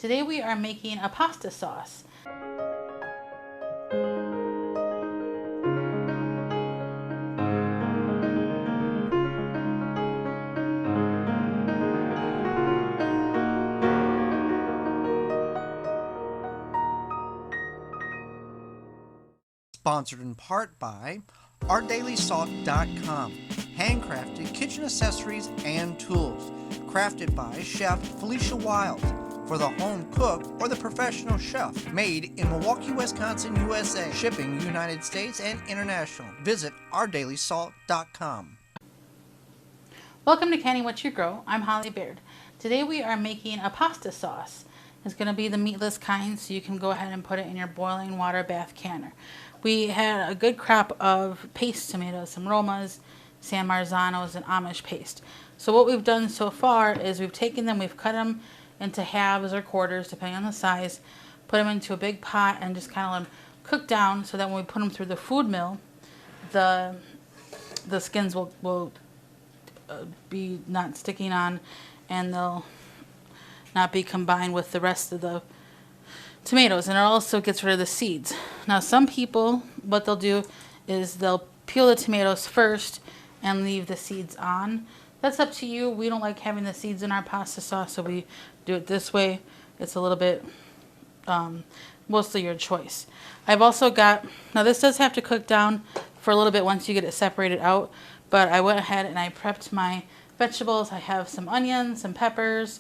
Today we are making a pasta sauce. Sponsored in part by OurDailySalt.com, handcrafted kitchen accessories and tools, crafted by Chef Felicia Wild for the home cook or the professional chef, made in Milwaukee, Wisconsin, USA, shipping United States and international. Visit OurDailySalt.com. Welcome to Canning What You Grow. I'm Holly Baird. Today we are making a pasta sauce. It's going to be the meatless kind, so you can go ahead and put it in your boiling water bath canner. We had a good crop of paste tomatoes, some Romas, San Marzanos, and Amish paste. So what we've done so far is we've taken them, we've cut them into halves or quarters, depending on the size, put them into a big pot and just kind of let them cook down so that when we put them through the food mill, the skins will be not sticking on, and they'll not be combined with the rest of the tomatoes, and it also gets rid of the seeds. Now some people, what they'll do is they'll peel the tomatoes first and leave the seeds on. That's up to you. We don't like having the seeds in our pasta sauce, so we do it this way. It's a little bit mostly your choice. I've also got, now this does have to cook down for a little bit once you get it separated out, but I went ahead and I prepped my vegetables. I have some onions, some peppers,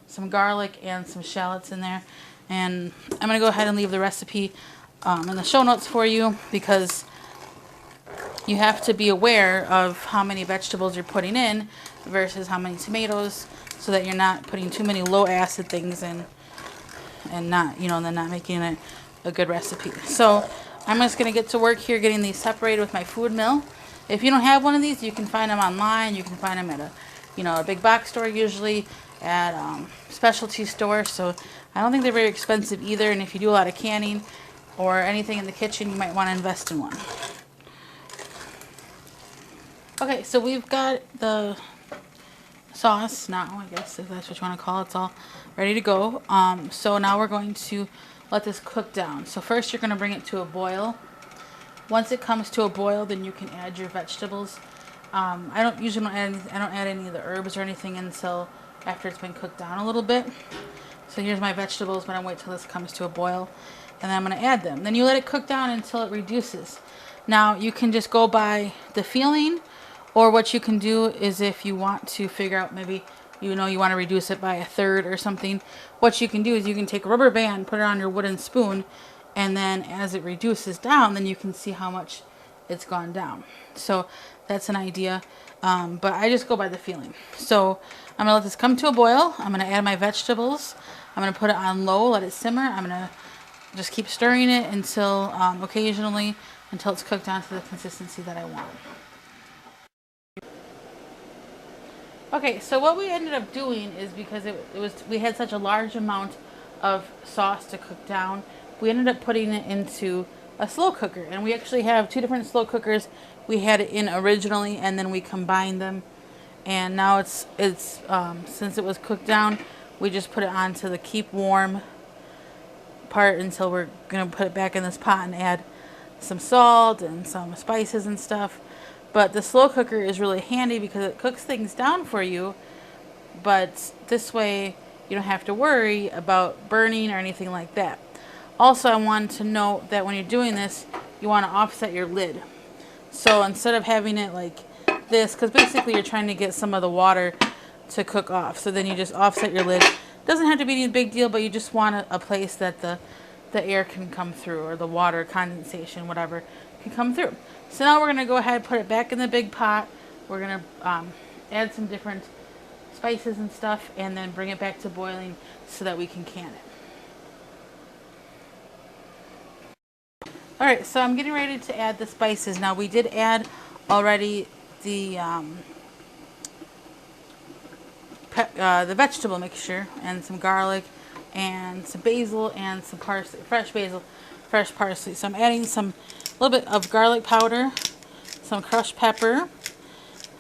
some garlic, and some shallots in there. And I'm going to go ahead and leave the recipe in the show notes for you, because you have to be aware of how many vegetables you're putting in versus how many tomatoes, so that you're not putting too many low acid things in and not, then not making it a good recipe. So I'm just going to get to work here getting these separated with my food mill. If you don't have one of these, you can find them online. You can find them at a big box store, usually at specialty stores. So I don't think they're very expensive either. And if you do a lot of canning or anything in the kitchen, you might want to invest in one. Okay, so we've got the sauce now, I guess, if that's what you want to call it. It's all ready to go. So now we're going to let this cook down. So first you're going to bring it to a boil. Once it comes to a boil, then you can add your vegetables. I don't add any of the herbs or anything until after it's been cooked down a little bit. So here's my vegetables, but I'm wait till this comes to a boil, and then I'm going to add them. Then you let it cook down until it reduces. Now you can just go by the feeling, or what you can do is, if you want to figure out maybe you want to reduce it by a third or something, what you can do is you can take a rubber band, put it on your wooden spoon, and then as it reduces down, then you can see how much it's gone down. So that's an idea, but I just go by the feeling. So I'm going to let this come to a boil. I'm going to add my vegetables. I'm going to put it on low, let it simmer. I'm going to just keep stirring it until occasionally until it's cooked down to the consistency that I want. Okay, so what we ended up doing is, because we had such a large amount of sauce to cook down, we ended up putting it into a slow cooker. And we actually have two different slow cookers. We had it in originally, and then we combined them. And now it's since it was cooked down, we just put it onto the keep warm part until we're going to put it back in this pot and add some salt and some spices and stuff. But the slow cooker is really handy because it cooks things down for you, but this way you don't have to worry about burning or anything like that. Also, I wanted to note that when you're doing this, you want to offset your lid. So instead of having it like this, because basically you're trying to get some of the water to cook off, so then you just offset your lid. Doesn't have to be a big deal, but you just want a place that the air can come through, or the water condensation, whatever, can come through. So now we're going to go ahead and put it back in the big pot. We're going to add some different spices and stuff, and then bring it back to boiling so that we can can it. Alright, so I'm getting ready to add the spices. Now we did add already the vegetable mixture, and some garlic and some basil and some parsley, fresh basil, fresh parsley. So I'm adding a little bit of garlic powder, some crushed pepper,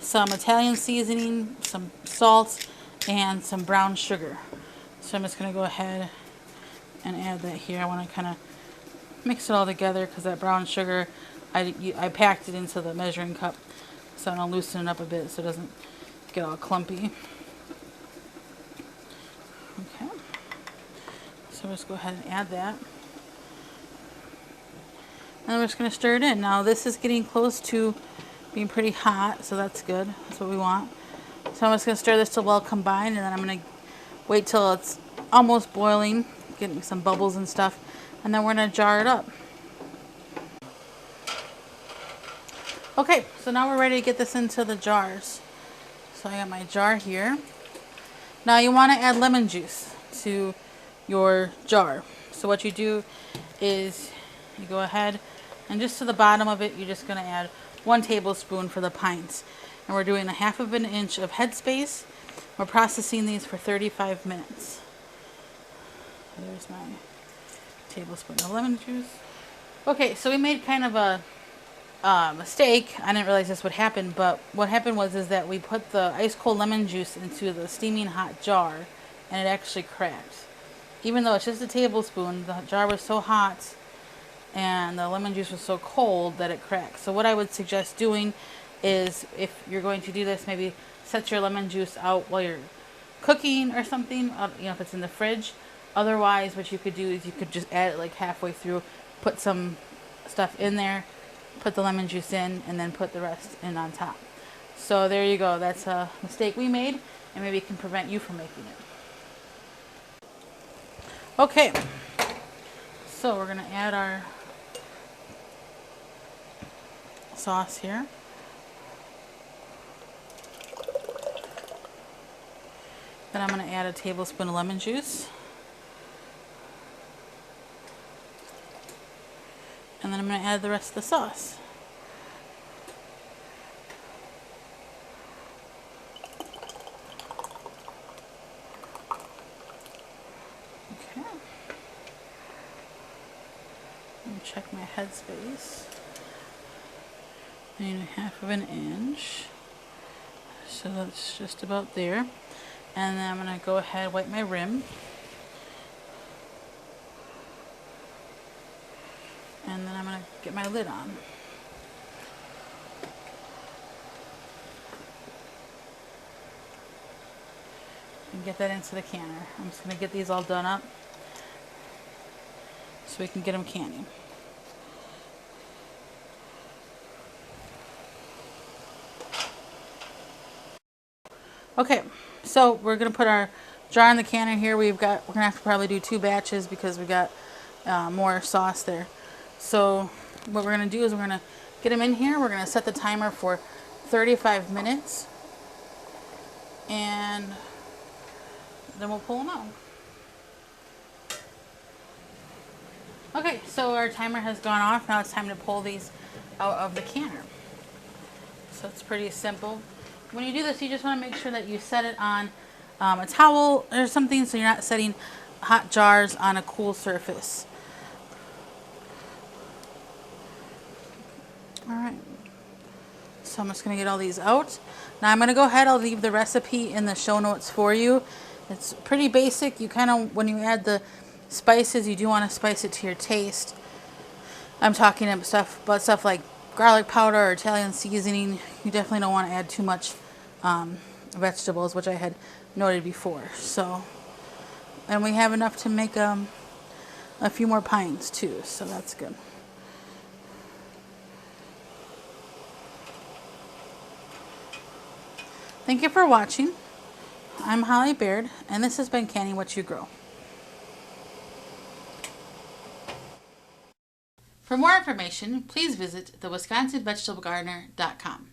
some Italian seasoning, some salt, and some brown sugar. So I'm just going to go ahead and add that here. I want to kind of mix it all together because that brown sugar, I packed it into the measuring cup, so I'm going to loosen it up a bit so it doesn't get all clumpy. Okay, so let's go ahead and add that. And we're just going to stir it in. Now this is getting close to being pretty hot, so that's good. That's what we want. So I'm just going to stir this till well combined, and then I'm going to wait till it's almost boiling, getting some bubbles and stuff, and then we're going to jar it up. Okay, so now we're ready to get this into the jars. So I got my jar here. Now you want to add lemon juice to your jar. So what you do is you go ahead and just to the bottom of it, you're just going to add 1 tablespoon for the pints. And we're doing 1/2 inch of headspace. We're processing these for 35 minutes. There's my tablespoon of lemon juice. Okay, so we made kind of a mistake. I didn't realize this would happen, but what happened is that we put the ice cold lemon juice into the steaming hot jar, and it actually cracked. Even though it's just a tablespoon, the jar was so hot and the lemon juice was so cold that it cracked. So what I would suggest doing is, if you're going to do this, maybe set your lemon juice out while you're cooking or something, you know, if it's in the fridge. Otherwise, what you could do is you could just add it like halfway through, put some stuff in there, put the lemon juice in, and then put the rest in on top. So there you go. That's a mistake we made, and maybe it can prevent you from making it. Okay, so we're going to add our sauce here. Then I'm going to add a tablespoon of lemon juice. And then I'm going to add the rest of the sauce. Okay. Check my headspace. I need 1/2 inch. So that's just about there. And then I'm going to go ahead and wipe my rim. And then I'm going to get my lid on. And get that into the canner. I'm just going to get these all done up so we can get them canning. Okay, so we're going to put our jar in the canner here. We're going to have to probably do 2 batches because we got more sauce there. So what we're going to do is we're going to get them in here. We're going to set the timer for 35 minutes. And then we'll pull them out. Okay, so our timer has gone off. Now it's time to pull these out of the canner. So it's pretty simple. When you do this, you just want to make sure that you set it on a towel or something, so you're not setting hot jars on a cool surface. Alright, so I'm just going to get all these out. Now I'm going to go ahead, I'll leave the recipe in the show notes for you. It's pretty basic. You kind of, when you add the spices, you do want to spice it to your taste. I'm talking about stuff like garlic powder or Italian seasoning. You definitely don't want to add too much vegetables, which I had noted before. So, and we have enough to make a few more pints too, so that's good. Thank you for watching. I'm Holly Baird, and this has been Canning What You Grow. For more information, please visit thewisconsinvegetablegardener.com.